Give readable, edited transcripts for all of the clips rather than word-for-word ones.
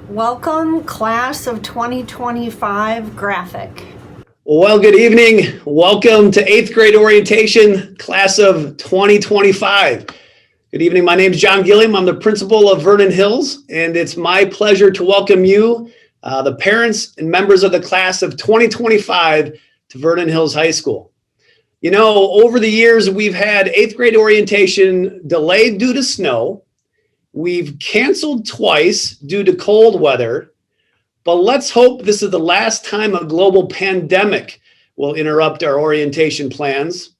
Welcome, class of 2025 graphic. Well, good evening. Welcome to 8th grade orientation, class of 2025. Good evening. My name is John Gilliam. I'm the principal of Vernon Hills, and it's my pleasure to welcome you, the parents and members of the class of 2025 to Vernon Hills High School. You know, over the years, we've had 8th grade orientation delayed due to snow. We've canceled twice due to cold weather. But let's hope this is the last time a global pandemic will interrupt our orientation plans.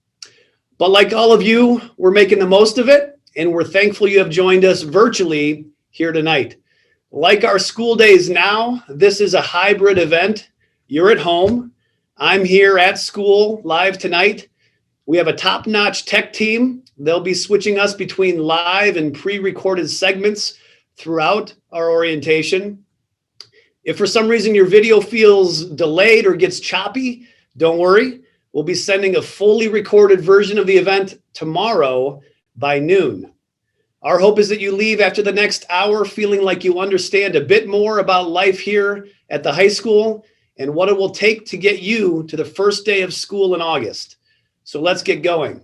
But like all of you, we're making the most of it, and we're thankful you have joined us virtually here tonight. Like our school days now, this is a hybrid event. You're at home. I'm here at school live tonight. We have a top-notch tech team. They'll be switching us between live and pre-recorded segments throughout our orientation. If for some reason your video feels delayed or gets choppy, don't worry. We'll be sending a fully recorded version of the event tomorrow by noon. Our hope is that you leave after the next hour feeling like you understand a bit more about life here at the high school and what it will take to get you to the first day of school in August. So let's get going.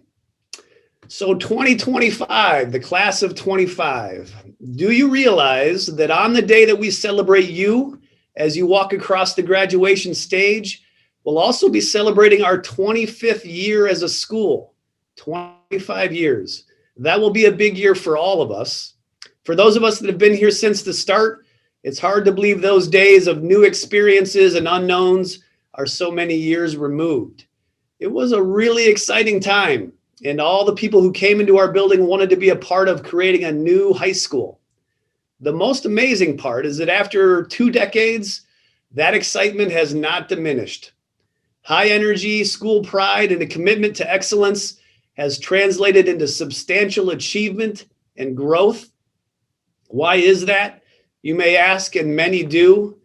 So 2025, the class of 25. Do you realize that on the day that we celebrate you, as you walk across the graduation stage, we'll also be celebrating our 25th year as a school, 25 years. That will be a big year for all of us. For those of us that have been here since the start, it's hard to believe those days of new experiences and unknowns are so many years removed. It was a really exciting time, and all the people who came into our building wanted to be a part of creating a new high school. The most amazing part is that after 2 decades, that excitement has not diminished. High energy, school pride, and a commitment to excellence has translated into substantial achievement and growth. Why is that? You may ask, and many do.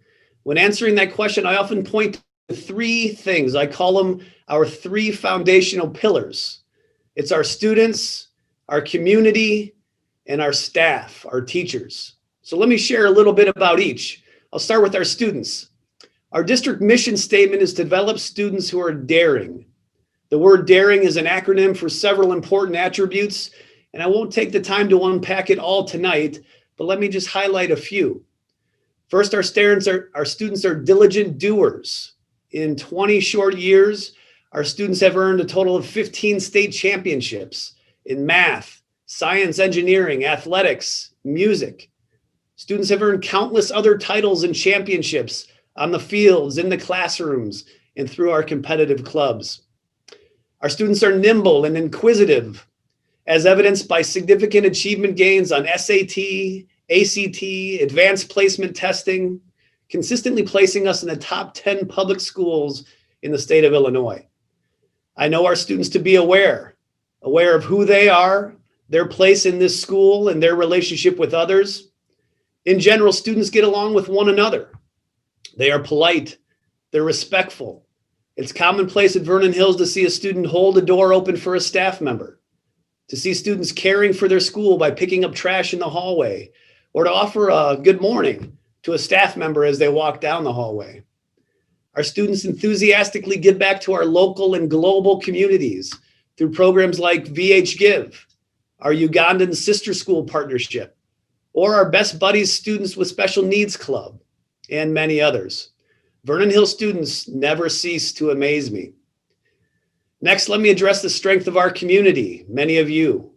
When answering that question, I often point to 3 things. I call them our 3 foundational pillars. It's our students, our community, and our staff, our teachers. So let me share a little bit about each. I'll start with our students. Our district mission statement is to develop students who are daring. The word daring is an acronym for several important attributes, and I won't take the time to unpack it all tonight, but let me just highlight a few. First, our students are diligent doers. In 20 short years, our students have earned a total of 15 state championships in math, science, engineering, athletics, music. Students have earned countless other titles and championships on the fields, in the classrooms, and through our competitive clubs. Our students are nimble and inquisitive, as evidenced by significant achievement gains on SAT, ACT, advanced placement testing, consistently placing us in the top 10 public schools in the state of Illinois. I know our students to be aware of who they are, their place in this school, and their relationship with others. In general, students get along with one another. They are polite. They're respectful. It's commonplace at Vernon Hills to see a student hold a door open for a staff member, to see students caring for their school by picking up trash in the hallway, or to offer a good morning to a staff member as they walk down the hallway. Our students enthusiastically give back to our local and global communities through programs like VHGive, our Ugandan Sister School Partnership, or our Best Buddies Students with Special Needs Club, and many others. Vernon Hills students never cease to amaze me. Next, let me address the strength of our community, many of you.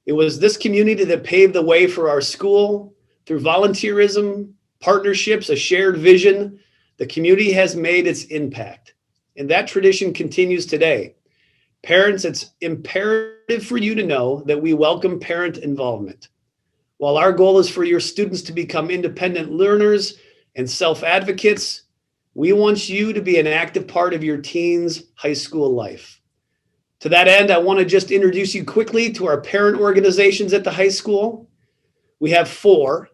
It was this community that paved the way for our school. Through volunteerism, partnerships, a shared vision, the community has made its impact, and that tradition continues today. Parents, it's imperative for you to know that we welcome parent involvement. While our goal is for your students to become independent learners and self-advocates, we want you to be an active part of your teen's high school life. To that end, I want to just introduce you quickly to our parent organizations at the high school. We have 4.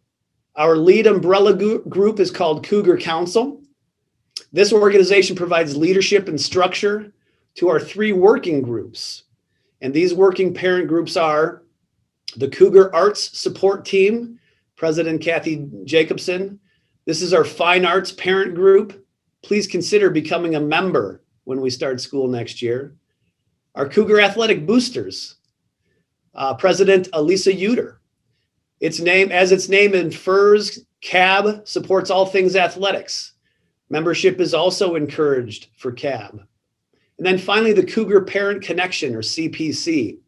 Our lead umbrella group is called Cougar Council. This organization provides leadership and structure to our 3 working groups. And these working parent groups are the Cougar Arts Support Team, President Kathy Jacobson, This is our fine arts parent group. Please consider becoming a member when we start school next year. Our Cougar Athletic Boosters, President Elisa Uter. Its name infers, CAB supports all things athletics. Membership is also encouraged for CAB. And then finally, the Cougar Parent Connection, or CPC.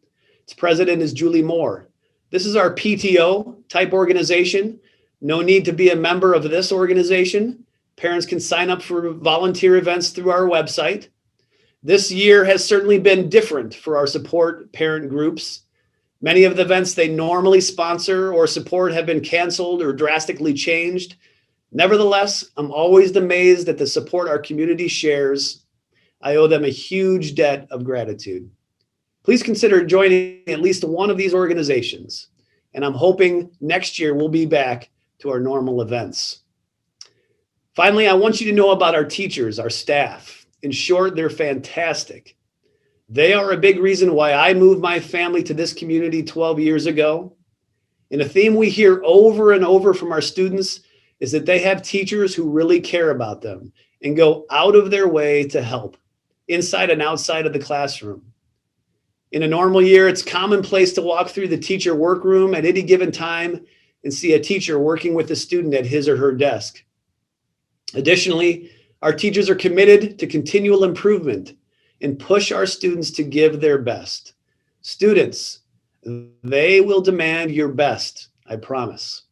Its president is Julie Moore. This is our PTO type organization. No need to be a member of this organization. Parents can sign up for volunteer events through our website. This year has certainly been different for our support parent groups. Many of the events they normally sponsor or support have been canceled or drastically changed. Nevertheless, I'm always amazed at the support our community shares. I owe them a huge debt of gratitude. Please consider joining at least one of these organizations, and I'm hoping next year we'll be back to our normal events. Finally, I want you to know about our teachers, our staff. In short, they're fantastic. They are a big reason why I moved my family to this community 12 years ago. And a theme we hear over and over from our students is that they have teachers who really care about them and go out of their way to help, inside and outside of the classroom. In a normal year, it's commonplace to walk through the teacher workroom at any given time and see a teacher working with a student at his or her desk. Additionally, our teachers are committed to continual improvement and push our students to give their best. Students, they will demand your best, I promise.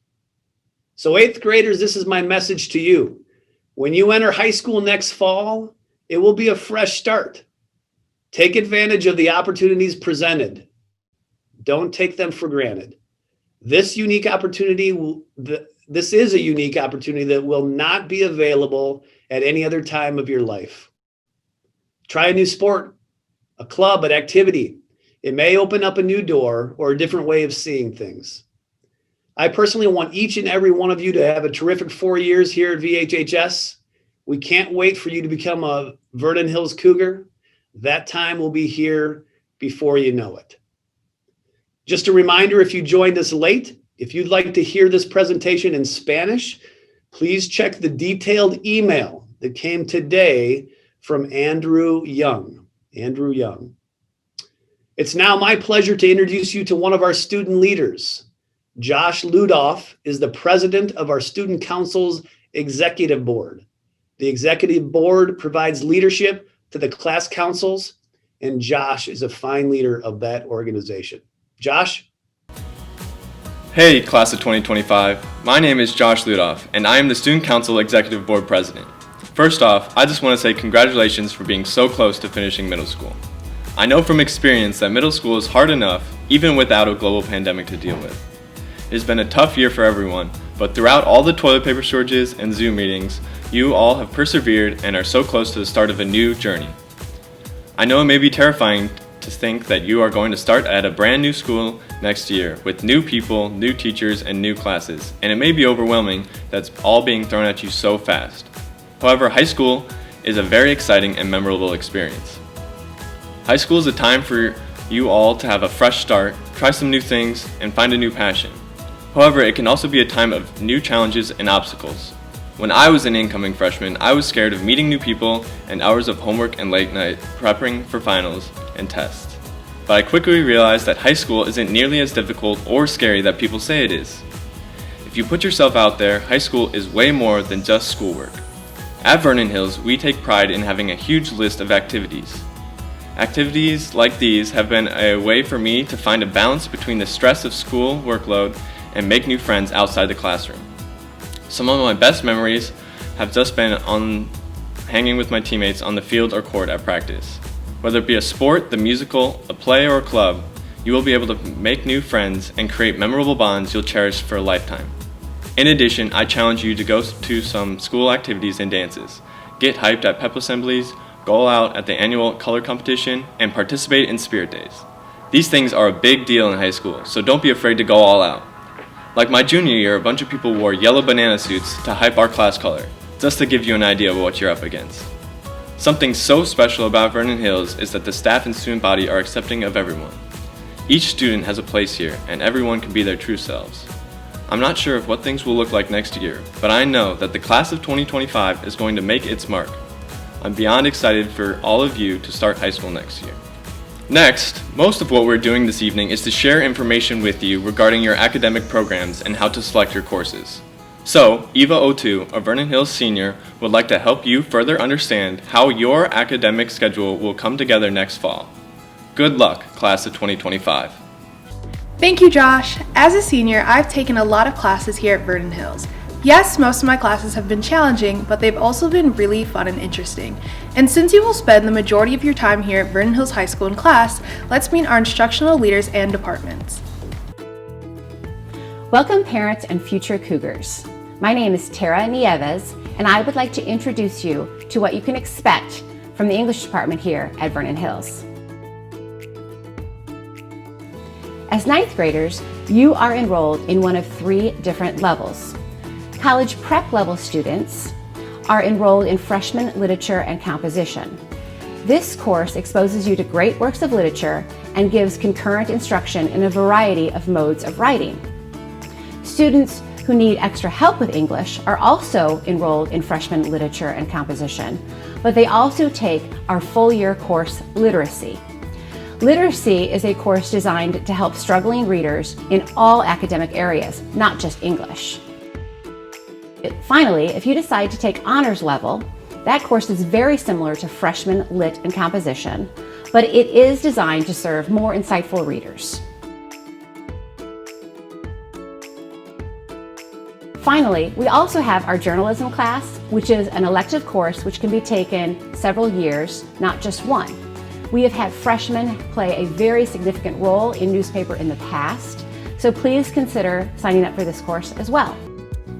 So 8th graders, this is my message to you. When you enter high school next fall, it will be a fresh start. Take advantage of the opportunities presented. Don't take them for granted. This is a unique opportunity that will not be available at any other time of your life. Try a new sport, a club, an activity. It may open up a new door or a different way of seeing things. I personally want each and every one of you to have a terrific 4 years here at VHHS. We can't wait for you to become a Vernon Hills Cougar. That time will be here before you know it. Just a reminder, if you joined us late, if you'd like to hear this presentation in Spanish, please check the detailed email that came today from Andrew Young. Andrew Young. It's now my pleasure to introduce you to one of our student leaders. Josh Ludoff is the president of our Student Council's Executive Board. The Executive Board provides leadership to the class councils, and Josh is a fine leader of that organization. Josh? Hey, class of 2025. My name is Josh Ludoff, and I am the Student Council Executive Board President. First off, I just want to say congratulations for being so close to finishing middle school. I know from experience that middle school is hard enough, even without a global pandemic to deal with. It has been a tough year for everyone, but throughout all the toilet paper shortages and Zoom meetings, you all have persevered and are so close to the start of a new journey. I know it may be terrifying to think that you are going to start at a brand new school next year with new people, new teachers, and new classes, and it may be overwhelming that's all being thrown at you so fast. However, high school is a very exciting and memorable experience. High school is a time for you all to have a fresh start, try some new things, and find a new passion. However, it can also be a time of new challenges and obstacles. When I was an incoming freshman, I was scared of meeting new people and hours of homework and late night prepping for finals and tests. But I quickly realized that high school isn't nearly as difficult or scary that people say it is. If you put yourself out there, high school is way more than just schoolwork. At Vernon Hills, we take pride in having a huge list of activities. Activities like these have been a way for me to find a balance between the stress of school workload and make new friends outside the classroom. Some of my best memories have just been on hanging with my teammates on the field or court at practice. Whether it be a sport, the musical, a play, or a club, you will be able to make new friends and create memorable bonds you'll cherish for a lifetime. In addition, I challenge you to go to some school activities and dances, get hyped at pep assemblies, go out at the annual color competition, and participate in spirit days. These things are a big deal in high school, so don't be afraid to go all out. Like my junior year, a bunch of people wore yellow banana suits to hype our class color, just to give you an idea of what you're up against. Something so special about Vernon Hills is that the staff and student body are accepting of everyone. Each student has a place here, and everyone can be their true selves. I'm not sure of what things will look like next year, but I know that the class of 2025 is going to make its mark. I'm beyond excited for all of you to start high school next year. Next, most of what we're doing this evening is to share information with you regarding your academic programs and how to select your courses. So, Eva O2, a Vernon Hills senior, would like to help you further understand how your academic schedule will come together next fall. Good luck, class of 2025. Thank you, Josh. As a senior, I've taken a lot of classes here at Vernon Hills. Yes, most of my classes have been challenging, but they've also been really fun and interesting. And since you will spend the majority of your time here at Vernon Hills High School in class, let's meet our instructional leaders and departments. Welcome, parents and future Cougars. My name is Tara Nieves, and I would like to introduce you to what you can expect from the English department here at Vernon Hills. As ninth graders, you are enrolled in one of 3 different levels. College prep level students are enrolled in freshman literature and composition. This course exposes you to great works of literature and gives concurrent instruction in a variety of modes of writing. Students who need extra help with English are also enrolled in freshman literature and composition, but they also take our full-year course, Literacy. Literacy is a course designed to help struggling readers in all academic areas, not just English. Finally, if you decide to take honors level, that course is very similar to freshman lit and composition, but it is designed to serve more insightful readers. Finally, we also have our journalism class, which is an elective course which can be taken several years, not just one. We have had freshmen play a very significant role in newspaper in the past, so please consider signing up for this course as well.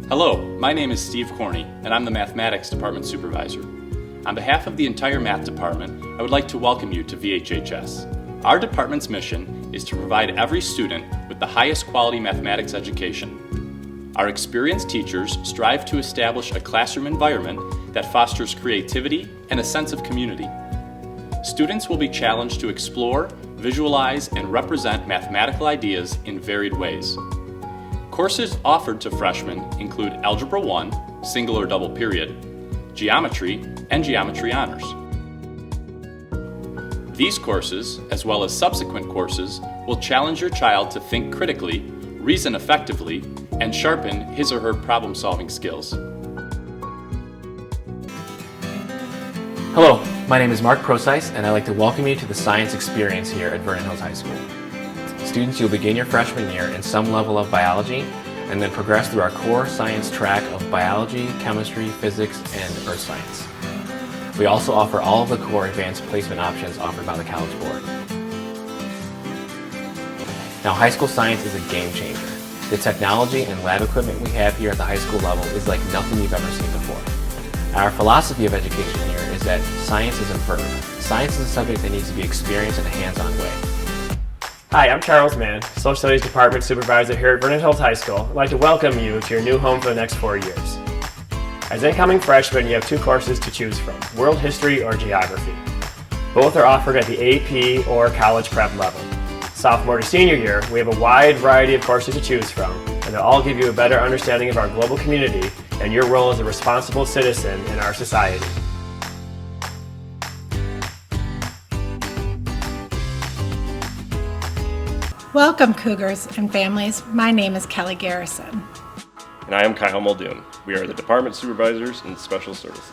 Hello, my name is Steve Corney, and I'm the Mathematics Department Supervisor. On behalf of the entire Math Department, I would like to welcome you to VHHS. Our department's mission is to provide every student with the highest quality mathematics education. Our experienced teachers strive to establish a classroom environment that fosters creativity and a sense of community. Students will be challenged to explore, visualize, and represent mathematical ideas in varied ways. Courses offered to freshmen include Algebra 1, single or double period, Geometry, and Geometry Honors. These courses, as well as subsequent courses, will challenge your child to think critically, reason effectively, and sharpen his or her problem-solving skills. Hello, my name is Mark Proseis, and I'd like to welcome you to the science experience here at Vernon Hills High School. Students, you'll begin your freshman year in some level of biology, and then progress through our core science track of biology, chemistry, physics, and earth science. We also offer all of the core advanced placement options offered by the College Board. Now, high school science is a game changer. The technology and lab equipment we have here at the high school level is like nothing you've ever seen before. Our philosophy of education here is that science is a verb. Science is a subject that needs to be experienced in a hands-on way. Hi, I'm Charles Mann, Social Studies Department Supervisor here at Vernon Hills High School. I'd like to welcome you to your new home for the next 4 years. As incoming freshmen, you have 2 courses to choose from, World History or Geography. Both are offered at the AP or College Prep level. Sophomore to senior year, we have a wide variety of courses to choose from, and they'll all give you a better understanding of our global community and your role as a responsible citizen in our society. Welcome, Cougars and families. My name is Kelly Garrison. And I am Kyle Muldoon. We are the Department Supervisors in Special Services.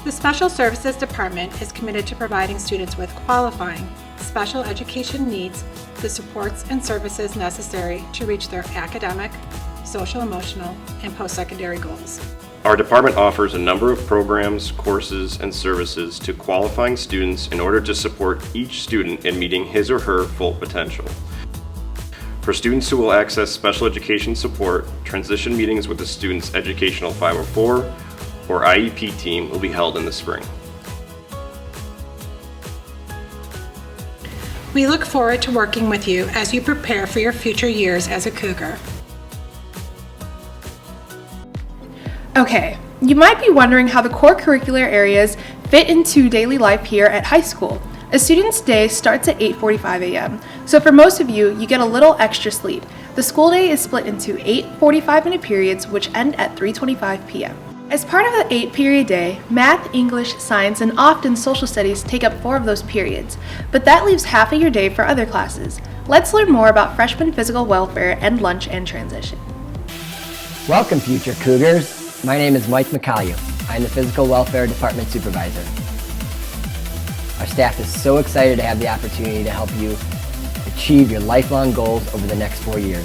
The Special Services Department is committed to providing students with qualifying special education needs the supports and services necessary to reach their academic, social, emotional, and post-secondary goals. Our department offers a number of programs, courses, and services to qualifying students in order to support each student in meeting his or her full potential. For students who will access special education support, transition meetings with the student's Educational 504 or IEP team will be held in the spring. We look forward to working with you as you prepare for your future years as a Cougar. Okay, you might be wondering how the core curricular areas fit into daily life here at high school. A student's day starts at 8:45 a.m., so for most of you, you get a little extra sleep. The school day is split into 8 45-minute periods which end at 3:25 p.m. As part of the 8-period day, math, English, science, and often social studies take up 4 of those periods, but that leaves half of your day for other classes. Let's learn more about freshman physical welfare and lunch and transition. Welcome, future Cougars. My name is Mike McCalliu. I'm the Physical Welfare Department Supervisor. Our staff is so excited to have the opportunity to help you achieve your lifelong goals over the next 4 years.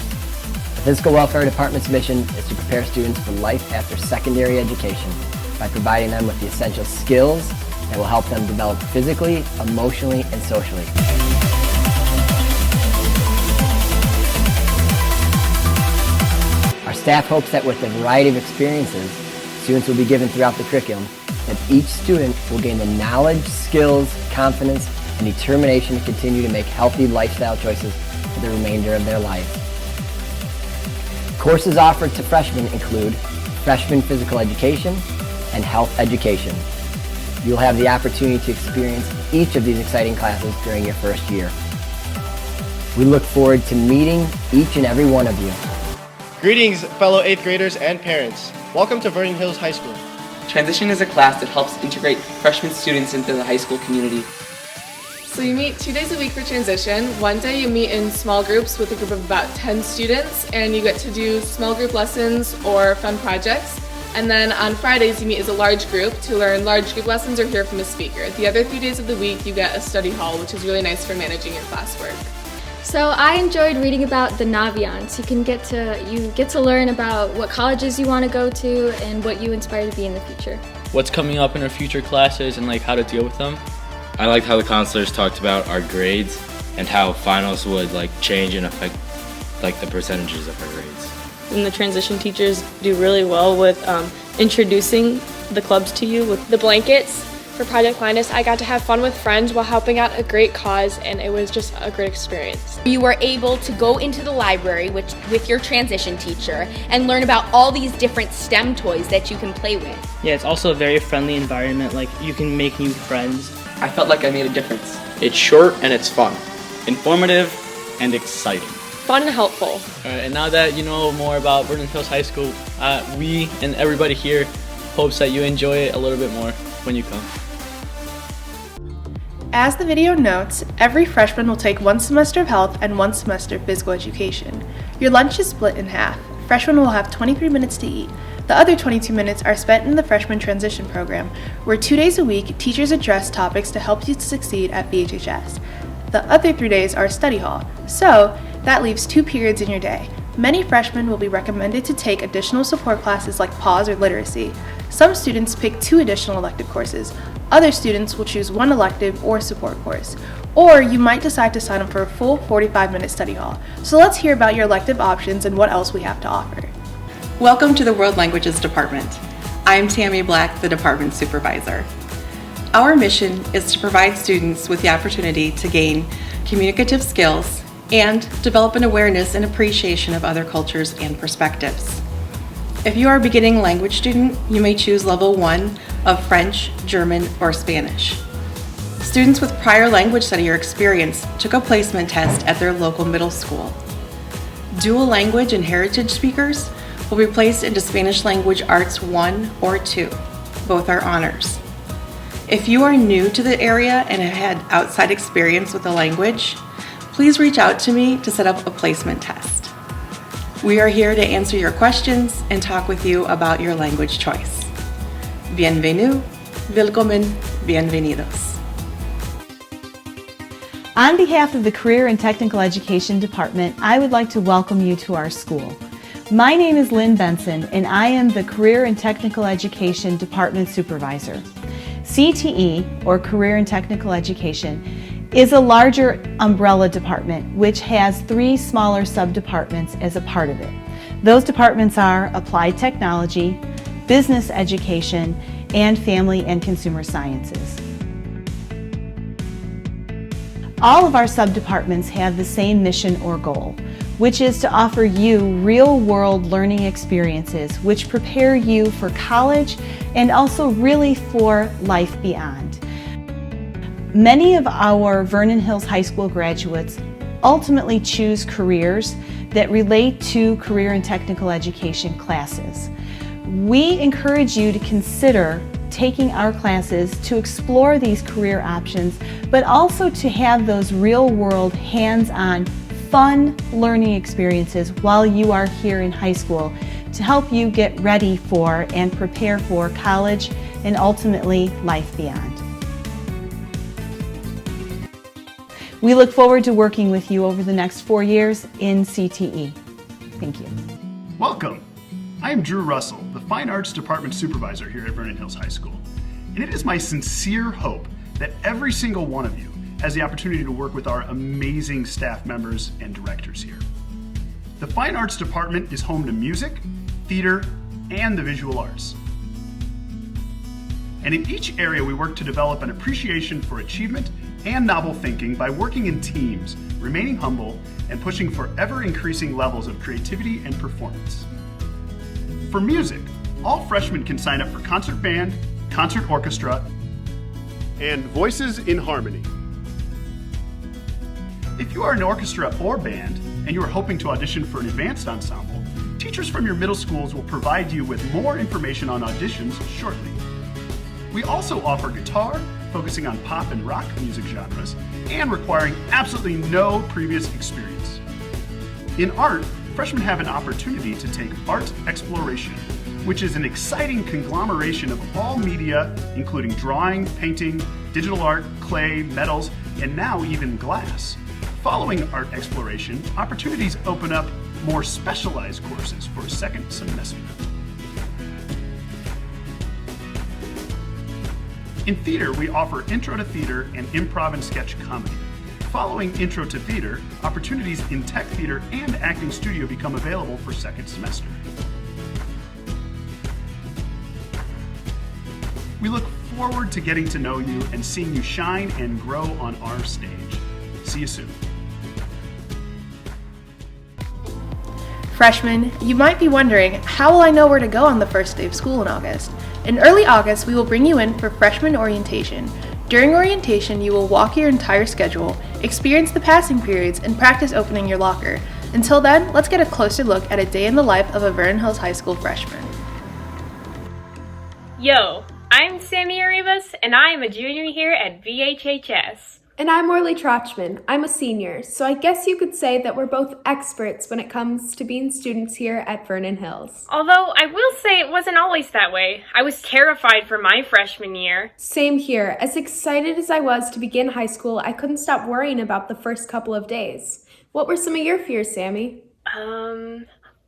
The Physical Welfare Department's mission is to prepare students for life after secondary education by providing them with the essential skills that will help them develop physically, emotionally, and socially. Our staff hopes that with the variety of experiences students will be given throughout the curriculum, that each student will gain the knowledge, skills, confidence, and determination to continue to make healthy lifestyle choices for the remainder of their lives. Courses offered to freshmen include freshman physical education and health education. You'll have the opportunity to experience each of these exciting classes during your first year. We look forward to meeting each and every one of you. Greetings, fellow 8th graders and parents. Welcome to Vernon Hills High School. Transition is a class that helps integrate freshman students into the high school community. So you meet 2 days a week for transition. One day you meet in small groups with a group of about 10 students and you get to do small group lessons or fun projects. And then on Fridays you meet as a large group to learn large group lessons or hear from a speaker. The other 3 days of the week you get a study hall, which is really nice for managing your classwork. So I enjoyed reading about the Naviance. You get to learn about what colleges you want to go to and what you inspire to be in the future. What's coming up in our future classes and how to deal with them. I liked how the counselors talked about our grades and how finals would change and affect the percentages of our grades. And the transition teachers do really well with introducing the clubs to you. With the blankets for Project Linus, I got to have fun with friends while helping out a great cause, and it was just a great experience. You were able to go into the library with your transition teacher and learn about all these different STEM toys that you can play with. Yeah, it's also a very friendly environment. You can make new friends. I felt like I made a difference. It's short and it's fun. Informative and exciting. Fun and helpful. All right, and now that you know more about Vernon Hills High School, we and everybody here hopes that you enjoy it a little bit more when you come. As the video notes, every freshman will take 1 semester of health and 1 semester of physical education. Your lunch is split in half. Freshmen will have 23 minutes to eat. The other 22 minutes are spent in the freshman transition program, where 2 days a week, teachers address topics to help you succeed at VHHS. The other 3 days are study hall, so that leaves 2 periods in your day. Many freshmen will be recommended to take additional support classes like PAWS or literacy. Some students pick 2 additional elective courses. Other students will choose 1 elective or support course. Or you might decide to sign up for a full 45-minute study hall. So let's hear about your elective options and what else we have to offer. Welcome to the World Languages Department. I'm Tammy Black, the Department Supervisor. Our mission is to provide students with the opportunity to gain communicative skills and develop an awareness and appreciation of other cultures and perspectives. If you are a beginning language student, you may choose level 1 of French, German, or Spanish. Students with prior language study or experience took a placement test at their local middle school. Dual language and heritage speakers will be placed into Spanish Language Arts 1 or 2. Both are honors. If you are new to the area and have had outside experience with the language, please reach out to me to set up a placement test. We are here to answer your questions and talk with you about your language choice. Bienvenue, willkommen, bienvenidos. On behalf of the Career and Technical Education Department, I would like to welcome you to our school. My name is Lynn Benson, and I am the Career and Technical Education Department Supervisor. CTE, or Career and Technical Education, is a larger umbrella department which has 3 smaller sub-departments as a part of it. Those departments are Applied Technology, Business Education, and Family and Consumer Sciences. All of our sub-departments have the same mission or goal, which is to offer you real-world learning experiences which prepare you for college and also really for life beyond. Many of our Vernon Hills High School graduates ultimately choose careers that relate to career and technical education classes. We encourage you to consider taking our classes to explore these career options, but also to have those real-world, hands-on, fun learning experiences while you are here in high school to help you get ready for and prepare for college and ultimately life beyond. We look forward to working with you over the next 4 years in CTE. Thank you. Welcome. I am Drew Russell, the Fine Arts Department Supervisor here at Vernon Hills High School. And it is my sincere hope that every single one of you has the opportunity to work with our amazing staff members and directors here. The Fine Arts Department is home to music, theater, and the visual arts. And in each area we work to develop an appreciation for achievement and novel thinking by working in teams, remaining humble, and pushing for ever-increasing levels of creativity and performance. For music, all freshmen can sign up for concert band, concert orchestra, and Voices in Harmony. If you are an orchestra or band and you are hoping to audition for an advanced ensemble, teachers from your middle schools will provide you with more information on auditions shortly. We also offer guitar, focusing on pop and rock music genres, and requiring absolutely no previous experience. In art, freshmen have an opportunity to take Art Exploration, which is an exciting conglomeration of all media, including drawing, painting, digital art, clay, metals, and now even glass. Following Art Exploration, opportunities open up more specialized courses for a second semester. In theater, we offer Intro to Theater and Improv and Sketch Comedy. Following Intro to Theater, opportunities in Tech Theater and Acting Studio become available for second semester. We look forward to getting to know you and seeing you shine and grow on our stage. See you soon. Freshmen, you might be wondering, how will I know where to go on the first day of school in August? In early August, we will bring you in for freshman orientation. During orientation, you will walk your entire schedule, experience the passing periods, and practice opening your locker. Until then, let's get a closer look at a day in the life of a Vernon Hills High School freshman. Yo, I'm Sammy Arribas, and I am a junior here at VHHS. And I'm Orly Trotchman. I'm a senior, so I guess you could say that we're both experts when it comes to being students here at Vernon Hills. Although I will say it wasn't always that way. I was terrified for my freshman year. Same here. As excited as I was to begin high school, I couldn't stop worrying about the first couple of days. What were some of your fears, Sammy? I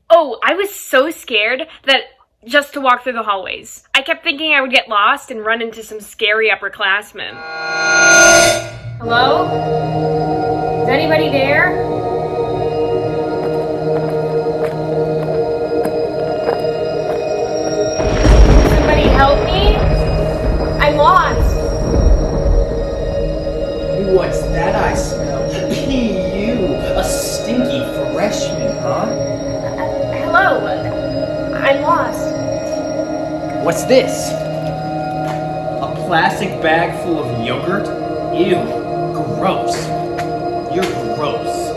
was so scared that just to walk through the hallways. I kept thinking I would get lost and run into some scary upperclassmen. Hello? Is anybody there? Somebody help me? I'm lost. What's that I smell? You, a stinky freshman, huh? Hello? I'm lost. What's this? A plastic bag full of yogurt? Ew, gross. You're gross.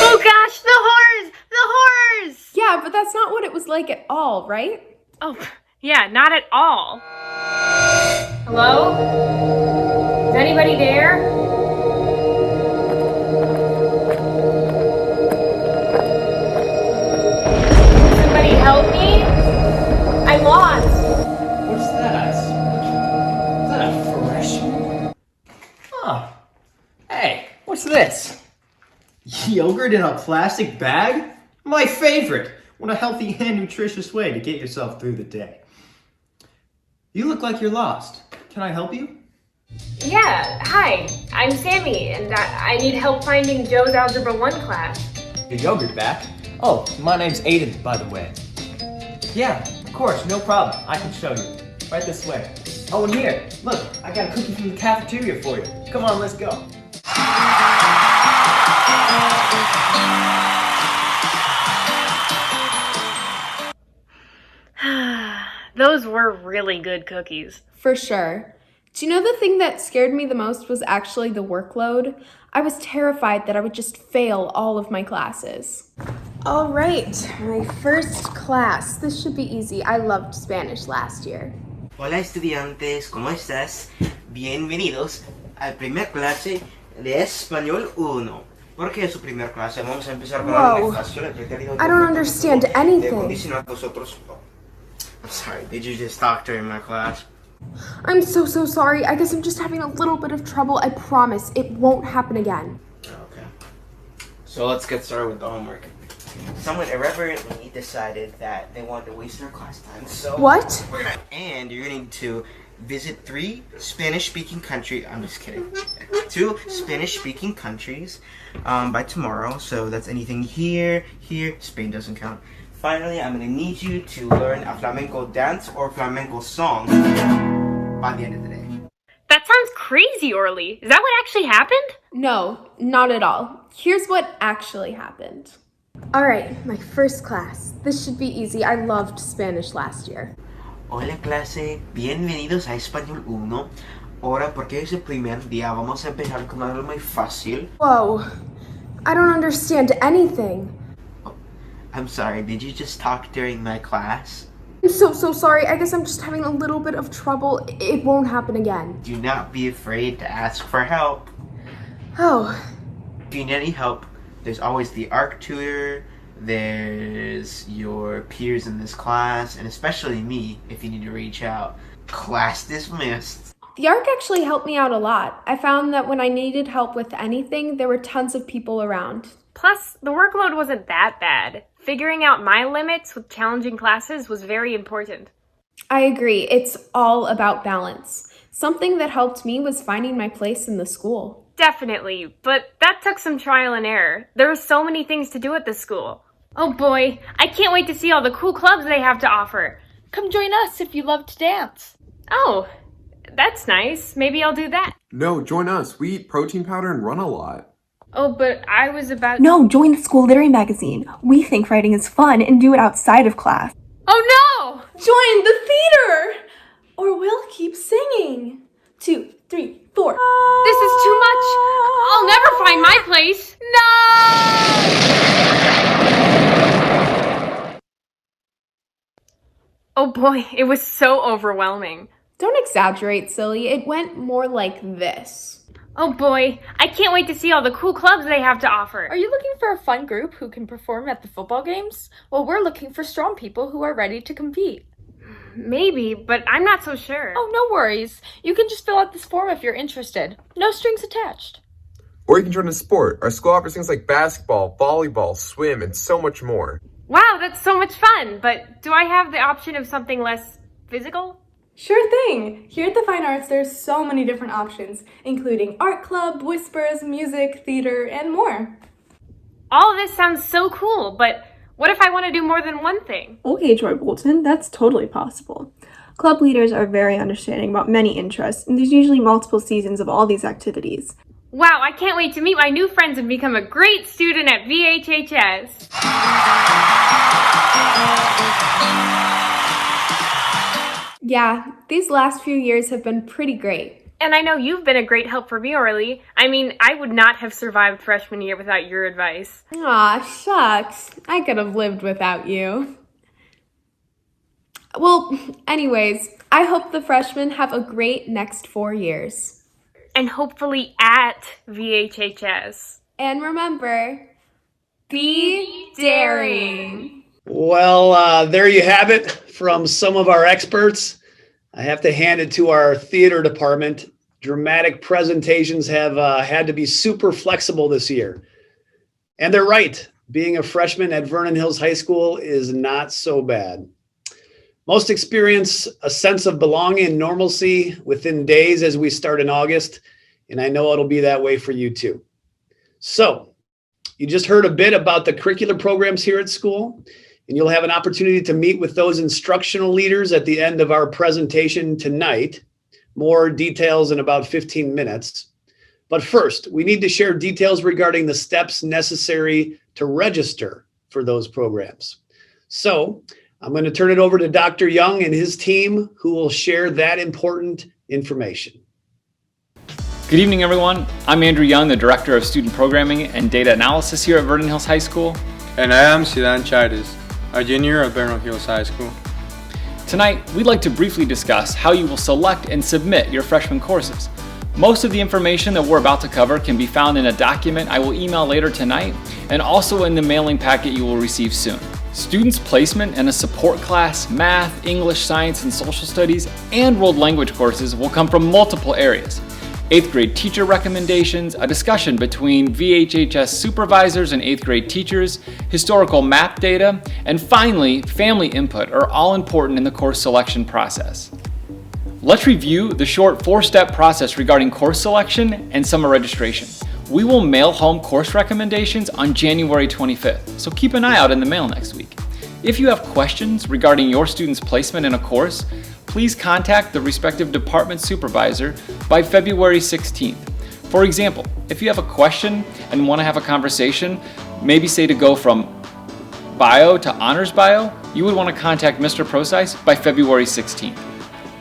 Oh gosh, the horrors! The horrors! Yeah, but that's not what it was like at all, right? Oh, yeah, not at all. Hello? Is anybody there? Somebody help me? I'm lost. What's that I smell? Is that a freshman? Oh. Hey, what's this? Yogurt in a plastic bag? My favorite! What a healthy and nutritious way to get yourself through the day. You look like you're lost. Can I help you? Yeah, hi. I'm Sammy, and I need help finding Joe's Algebra 1 class. Your yogurt back? Oh, my name's Aiden, by the way. Yeah, of course, no problem. I can show you. Right this way. Oh, and here, look, I got a cookie from the cafeteria for you. Come on, let's go. Those were really good cookies. For sure. Do you know the thing that scared me the most was actually the workload? I was terrified that I would just fail all of my classes. All right, my first class. This should be easy. I loved Spanish last year. Hola estudiantes, ¿cómo estás? Bienvenidos al primer clase de Español 1. ¿Por qué es su primer clase? Vamos a empezar con algo muy fácil. I don't understand anything. I'm sorry, did you just talk during my class? I'm so sorry. I guess I'm just having a little bit of trouble. I promise it won't happen again. Okay. So let's get started with the homework. Someone irreverently decided that they wanted to waste their class time, so... What? And you're going to visit 3 Spanish-speaking countries. I'm just kidding. 2 Spanish-speaking countries by tomorrow. So that's anything here. Spain doesn't count. Finally, I'm going to need you to learn a flamenco dance or flamenco song by the end of the day. That sounds crazy, Orly. Is that what actually happened? No, not at all. Here's what actually happened. All right, my first class. This should be easy. I loved Spanish last year. Hola clase, bienvenidos a Español 1. Ahora, porque es el primer día, vamos a empezar con algo muy fácil. Whoa, I don't understand anything. I'm sorry, did you just talk during my class? I'm so sorry. I guess I'm just having a little bit of trouble. It won't happen again. Do not be afraid to ask for help. Oh. If you need any help, there's always the ARC tutor, there's your peers in this class, and especially me if you need to reach out. Class dismissed. The ARC actually helped me out a lot. I found that when I needed help with anything, there were tons of people around. Plus, the workload wasn't that bad. Figuring out my limits with challenging classes was very important. I agree. It's all about balance. Something that helped me was finding my place in the school. Definitely, but that took some trial and error. There were so many things to do at the school. Oh boy, I can't wait to see all the cool clubs they have to offer. Come join us if you love to dance. Oh, that's nice. Maybe I'll do that. No, join us. We eat protein powder and run a lot. Oh, but I was about... No, join the school literary magazine. We think writing is fun and do it outside of class. Oh no! Join the theater! Or we'll keep singing. 2, 3, 4. This is too much. I'll never find my place. No! Oh boy, it was so overwhelming. Don't exaggerate, silly. It went more like this. Oh boy, I can't wait to see all the cool clubs they have to offer. Are you looking for a fun group who can perform at the football games? Well, we're looking for strong people who are ready to compete. Maybe, but I'm not so sure. Oh, no worries. You can just fill out this form if you're interested. No strings attached. Or you can join a sport. Our school offers things like basketball, volleyball, swim, and so much more. Wow, that's so much fun. But do I have the option of something less physical? Sure thing! Here at the Fine Arts, there's so many different options, including art club, whispers, music, theater, and more. All of this sounds so cool, but what if I want to do more than one thing? Okay, Joy Bolton, that's totally possible. Club leaders are very understanding about many interests, and there's usually multiple seasons of all these activities. Wow, I can't wait to meet my new friends and become a great student at VHHS. Yeah, these last few years have been pretty great. And I know you've been a great help for me, Orly. I mean, I would not have survived freshman year without your advice. Aw, shucks. I could have lived without you. Well, anyways, I hope the freshmen have a great next 4 years. And hopefully at VHHS. And remember, be daring. Well, there you have it from some of our experts. I have to hand it to our theater department. Dramatic presentations have had to be super flexible this year. And they're right. Being a freshman at Vernon Hills High School is not so bad. Most experience a sense of belonging and normalcy within days as we start in August, and I know it'll be that way for you too. So, you just heard a bit about the curricular programs here at school, and you'll have an opportunity to meet with those instructional leaders at the end of our presentation tonight. More details in about 15 minutes. But first, we need to share details regarding the steps necessary to register for those programs. So I'm going to turn it over to Dr. Young and his team, who will share that important information. Good evening, everyone. I'm Andrew Young, the Director of Student Programming and Data Analysis here at Vernon Hills High School. And I am Sidan Chaitis, a junior at Vernon Hills High School. Tonight, we'd like to briefly discuss how you will select and submit your freshman courses. Most of the information that we're about to cover can be found in a document I will email later tonight, and also in the mailing packet you will receive soon. Students' placement in a support class, math, English, science, and social studies, and world language courses will come from multiple areas. 8th grade teacher recommendations, a discussion between VHHS supervisors and 8th grade teachers, historical map data, and finally, family input are all important in the course selection process. Let's review the short 4-step process regarding course selection and summer registration. We will mail home course recommendations on January 25th, so keep an eye out in the mail next week. If you have questions regarding your student's placement in a course, please contact the respective department supervisor by February 16th. For example, if you have a question and want to have a conversation, maybe say to go from bio to honors bio, you would want to contact Mr. Procyse by February 16th.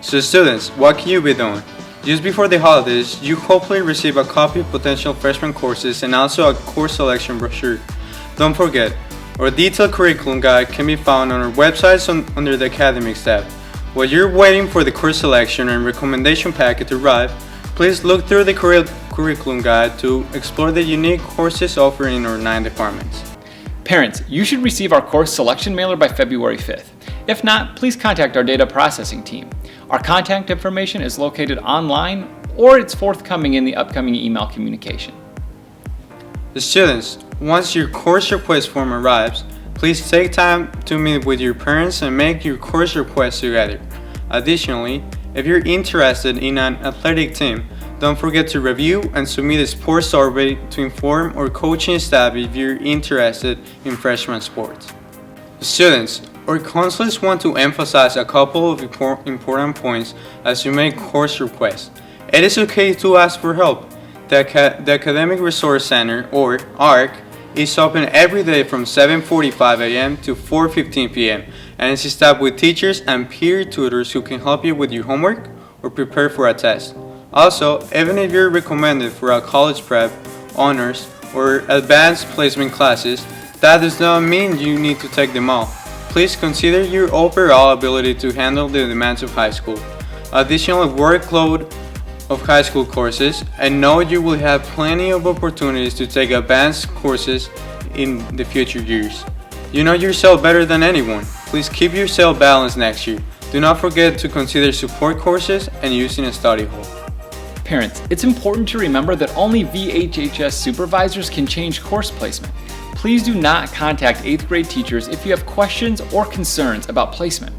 So students, what can you be doing? Just before the holidays, you hopefully receive a copy of potential freshman courses and also a course selection brochure. Don't forget, our detailed curriculum guide can be found on our website under the Academics tab. While you're waiting for the course selection and recommendation packet to arrive, please look through the curriculum guide to explore the unique courses offered in our 9 departments. Parents, you should receive our course selection mailer by February 5th. If not, please contact our data processing team. Our contact information is located online or it's forthcoming in the upcoming email communication. The students, once your course request form arrives, please take time to meet with your parents and make your course request together. Additionally, if you're interested in an athletic team, don't forget to review and submit a sports survey to inform our coaching staff if you're interested in freshman sports. Students, our counselors want to emphasize a couple of important points as you make course requests. It is okay to ask for help. The Academic Resource Center, or ARC, is open every day from 7:45 a.m. to 4:15 p.m. and is staffed with teachers and peer tutors who can help you with your homework or prepare for a test. Also, even if you're recommended for a college prep, honors, or advanced placement classes, that does not mean you need to take them all. Please consider your overall ability to handle the demands of high school, additional workload of high school courses, and know you will have plenty of opportunities to take advanced courses in the future years. You know yourself better than anyone. Please keep yourself balanced next year. Do not forget to consider support courses and using a study hall. Parents, it's important to remember that only VHHS supervisors can change course placement. Please do not contact 8th grade teachers if you have questions or concerns about placement.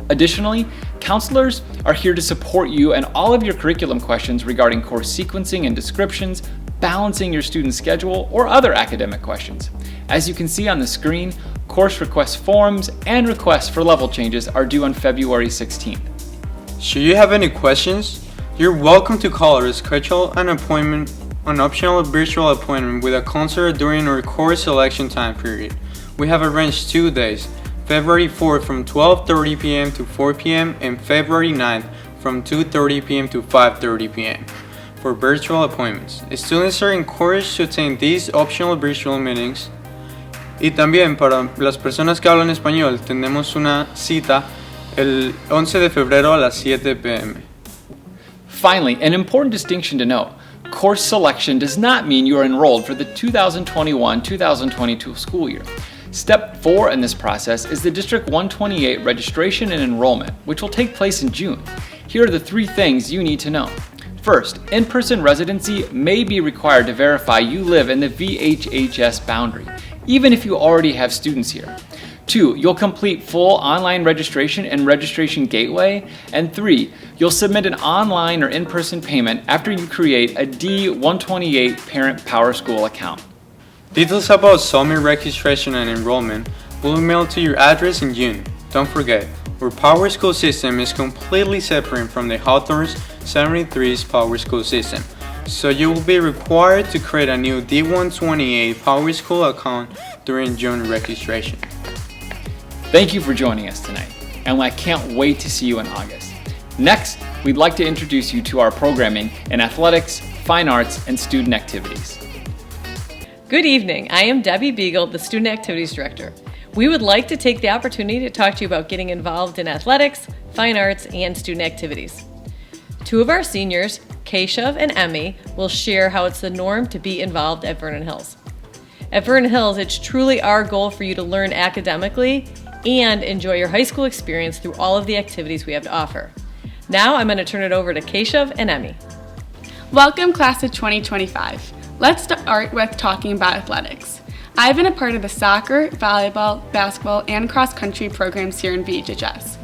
Additionally, counselors are here to support you and all of your curriculum questions regarding course sequencing and descriptions, balancing your student's schedule, or other academic questions. As you can see on the screen, course request forms and requests for level changes are due on February 16th. Should you have any questions, you're welcome to call or schedule an optional virtual appointment with a counselor during our course selection time period. We have arranged 2 days, February 4th from 12:30 p.m. to 4 p.m. and February 9th from 2:30 p.m. to 5:30 p.m. for virtual appointments. Students are encouraged to attend these optional virtual meetings. Y también para las personas que hablan español, tenemos una cita el 11 de febrero a las 7 p.m. Finally, an important distinction to note. Course selection does not mean you are enrolled for the 2021-2022 school year. Step 4 in this process is the District 128 registration and enrollment, which will take place in June. Here are the 3 things you need to know. First, in-person residency may be required to verify you live in the VHHS boundary, even if you already have students here. 2, you'll complete full online registration and registration gateway. And 3, you'll submit an online or in-person payment after you create a D128 Parent Power School account. Details about summer registration and enrollment will be mailed to your address in June. Don't forget, our Power School system is completely separate from the Hawthorne's 73's Power School system, so you will be required to create a new D128 Power School account during June registration. Thank you for joining us tonight, and I can't wait to see you in August. Next, we'd like to introduce you to our programming in athletics, fine arts, and student activities. Good evening. I am Debbie Beagle, the Student Activities Director. We would like to take the opportunity to talk to you about getting involved in athletics, fine arts, and student activities. Two of our seniors, Keshav and Emmy, will share how it's the norm to be involved at Vernon Hills. At Vernon Hills, it's truly our goal for you to learn academically and enjoy your high school experience through all of the activities we have to offer. Now I'm going to turn it over to Keshav and Emmy. Welcome, class of 2025. Let's start with talking about athletics. I've been a part of the soccer, volleyball, basketball, and cross-country programs here in VHHS.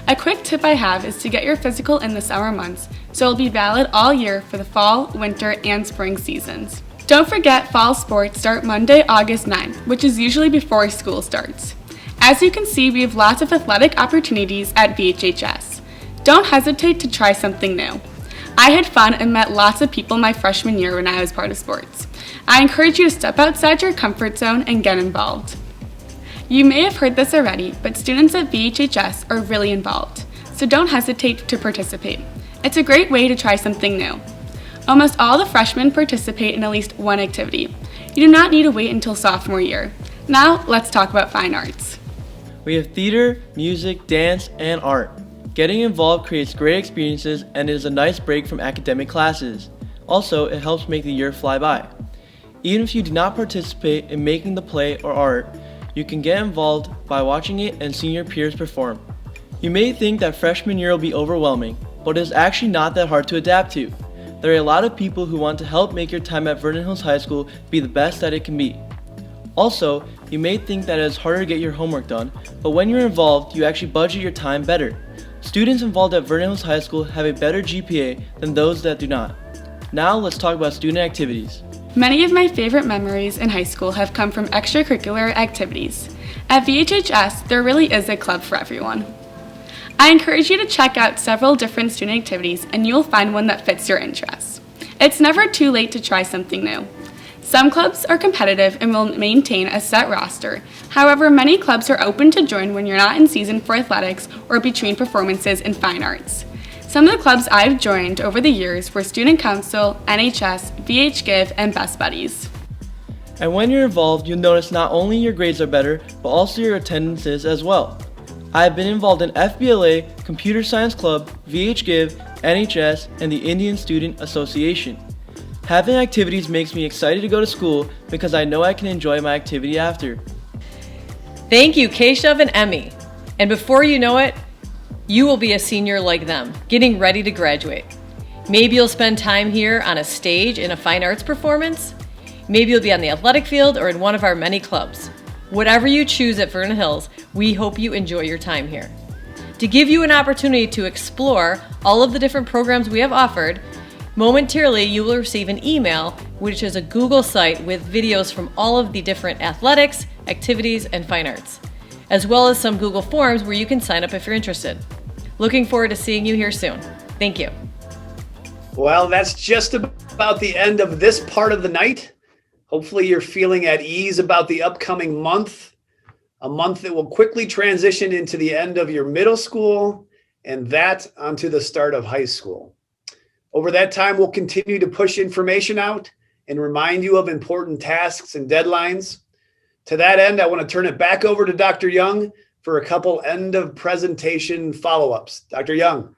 A quick tip I have is to get your physical in the summer months, so it'll be valid all year for the fall, winter, and spring seasons. Don't forget fall sports start Monday, August 9th, which is usually before school starts. As you can see, we have lots of athletic opportunities at VHHS. Don't hesitate to try something new. I had fun and met lots of people my freshman year when I was part of sports. I encourage you to step outside your comfort zone and get involved. You may have heard this already, but students at VHHS are really involved, so don't hesitate to participate. It's a great way to try something new. Almost all the freshmen participate in at least one activity. You do not need to wait until sophomore year. Now, let's talk about fine arts. We have theater, music, dance, and art. Getting involved creates great experiences and is a nice break from academic classes. Also, it helps make the year fly by. Even if you do not participate in making the play or art, you can get involved by watching it and seeing your peers perform. You may think that freshman year will be overwhelming, but it is actually not that hard to adapt to. There are a lot of people who want to help make your time at Vernon Hills High School be the best that it can be. Also, you may think that it is harder to get your homework done, but when you're involved, you actually budget your time better. Students involved at Vernon Hills High School have a better GPA than those that do not. Now let's talk about student activities. Many of my favorite memories in high school have come from extracurricular activities. At VHHS, there really is a club for everyone. I encourage you to check out several different student activities and you'll find one that fits your interests. It's never too late to try something new. Some clubs are competitive and will maintain a set roster. However, many clubs are open to join when you're not in season for athletics or between performances in fine arts. Some of the clubs I've joined over the years were Student Council, NHS, VHGive, and Best Buddies. And when you're involved, you'll notice not only your grades are better, but also your attendances as well. I have been involved in FBLA, Computer Science Club, VHGive, NHS, and the Indian Student Association. Having activities makes me excited to go to school because I know I can enjoy my activity after. Thank you, Keshav and Emmy. And before you know it, you will be a senior like them, getting ready to graduate. Maybe you'll spend time here on a stage in a fine arts performance. Maybe you'll be on the athletic field or in one of our many clubs. Whatever you choose at Vernon Hills, we hope you enjoy your time here. To give you an opportunity to explore all of the different programs we have offered, momentarily you will receive an email, which is a Google site with videos from all of the different athletics, activities, and fine arts, as well as some Google Forms where you can sign up if you're interested. Looking forward to seeing you here soon. Thank you. Well, that's just about the end of this part of the night. Hopefully you're feeling at ease about the upcoming month, a month that will quickly transition into the end of your middle school and that onto the start of high school. Over that time, we'll continue to push information out and remind you of important tasks and deadlines. To that end, I want to turn it back over to Dr. Young for a couple end of presentation follow-ups. Dr. Young.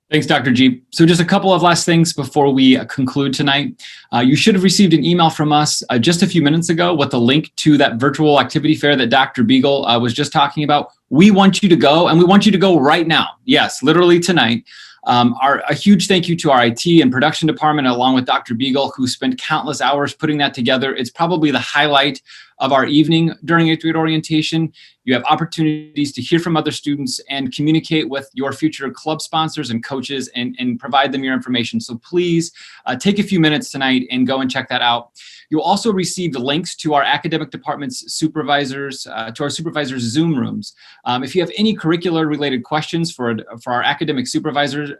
Thanks, Dr. G. So just a couple of last things before we conclude tonight. You should have received an email from us just a few minutes ago with a link to that virtual activity fair that Dr. Beagle was just talking about. We want you to go, and we want you to go right now. Yes, literally tonight. A huge thank you to our IT and production department, along with Dr. Beagle, who spent countless hours putting that together. It's probably the highlight of our evening during 8th grade orientation. You have opportunities to hear from other students and communicate with your future club sponsors and coaches and provide them your information. So please take a few minutes tonight and go and check that out. You'll also receive the links to our academic department's supervisors, to our supervisors' Zoom rooms. If you have any curricular related questions for our academic supervisors,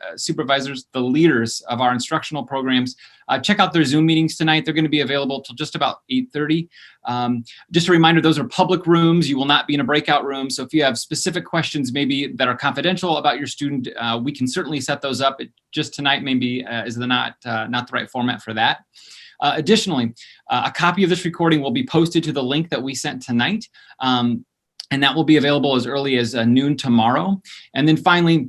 the leaders of our instructional programs, check out their Zoom meetings tonight. They're going to be available till just about 8:30. Just a reminder, those are public rooms. You will not be in a breakout room. So if you have specific questions maybe that are confidential about your student, we can certainly set those up. Just tonight maybe is not the right format for that. Additionally, a copy of this recording will be posted to the link that we sent tonight. And that will be available as early as noon tomorrow. And then finally,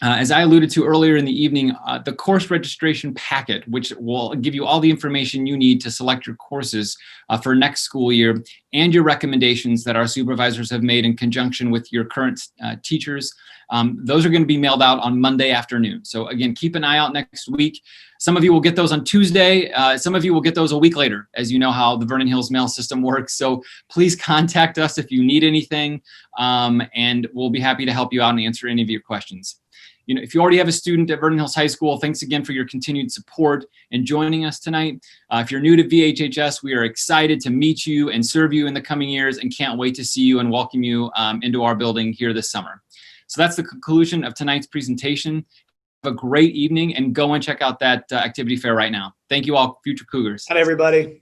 as I alluded to earlier in the evening, the course registration packet, which will give you all the information you need to select your courses for next school year, and your recommendations that our supervisors have made in conjunction with your current teachers. Those are going to be mailed out on Monday afternoon. So again, keep an eye out next week. Some of you will get those on Tuesday. Some of you will get those a week later, as you know how the Vernon Hills mail system works. So please contact us if you need anything, and we'll be happy to help you out and answer any of your questions. If you already have a student at Vernon Hills High School, thanks again for your continued support and joining us tonight. If you're new to VHHS, we are excited to meet you and serve you in the coming years and can't wait to see you and welcome you into our building here this summer. So that's the conclusion of tonight's presentation. Have a great evening and go and check out that activity fair right now. Thank you all, future Cougars. Hi, everybody.